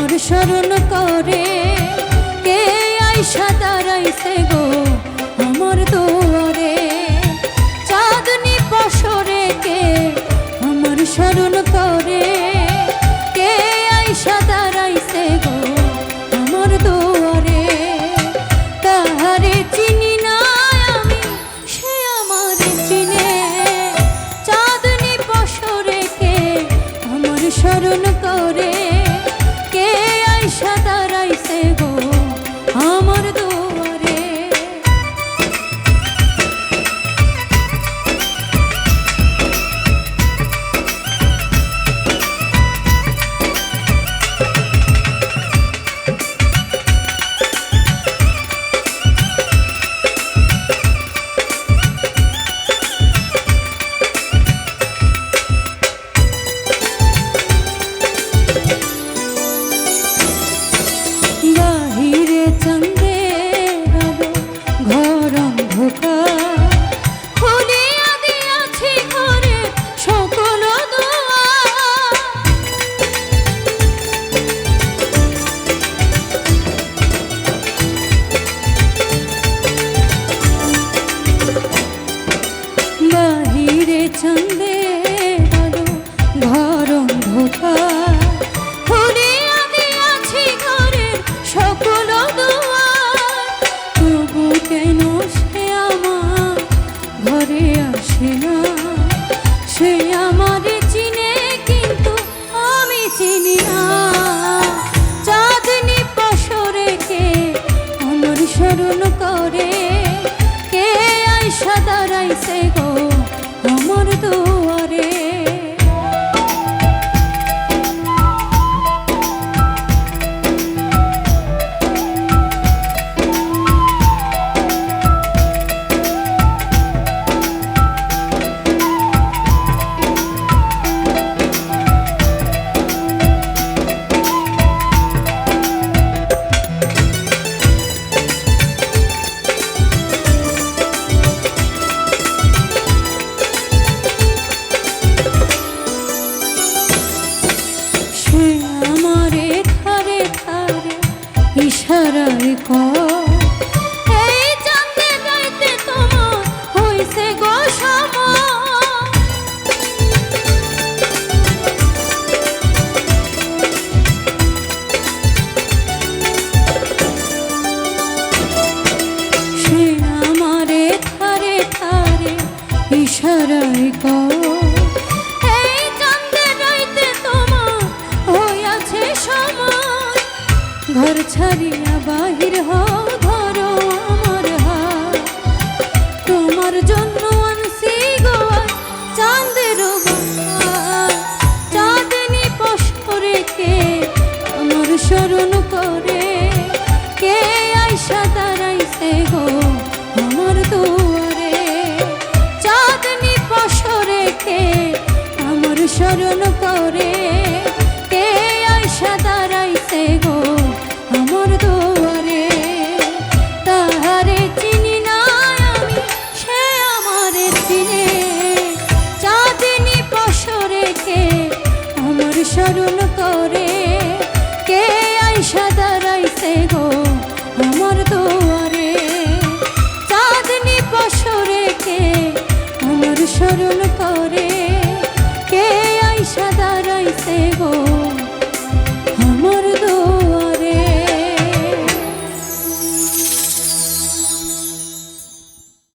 আমার স্মরণ করে কে আইসা দাঁড়াইছে গো আমার দুয়ারে। চাঁদনি পশরে কে আমার স্মরণ করে কে আইসা দাঁড়াইছে গো আমার দুয়ারে। তাহারে চিনি না আমি, সে আমারে চিনে। চাঁদনি পশরে কে আমার স্মরণ করে কে আইসা দাঁড়াইছে গো আমার দুয়ারে। বাহিরে চাঁদের আলো ঘর অন্ধকার, খুলিয়া দিয়াছি ঘরে সকল দুয়ার। বাহিরে চাঁদের আলো ঘর অন্ধকার, খুলিয়া দিয়াছি ঘরে সকল দুয়ার। তবু কেন সে আমার ঘরে আসে না? সে আমারে চিনে কিন্তু আমি চিনি না। চাঁদনি পশরে কে আমার স্মরণ করে কে আইসা দাঁড়াইছে গো আমার দুয়ারে। আমারে ধারে ধারে ইশারায় কয় এই চাঁদে রাইতে তোমার হইছে গো সময়। সে আমারে ধারে ধারে ইশারায় কয় এই চাঁদে রাইতে তোমার হইয়াছে সময়। ঘর ছাড়িয়া বাহির হও ধরো আমার হাত, তোমার জন্য আনছি গো আজ চাঁদের বাহার। চাঁদনি পশরে কে আমার স্মরণ করে কে আইসা দাঁড়াইছে গো আমার দুয়ারে। চাঁদনি পশরে কে আমার স্মরণ করে কে আইসা দাঁড়াইছে গো আমার দুয়ারে। তাহারে চিনি না আমি, সে আমারে চিনে। চাঁদনি পশরে কে আমার স্মরণ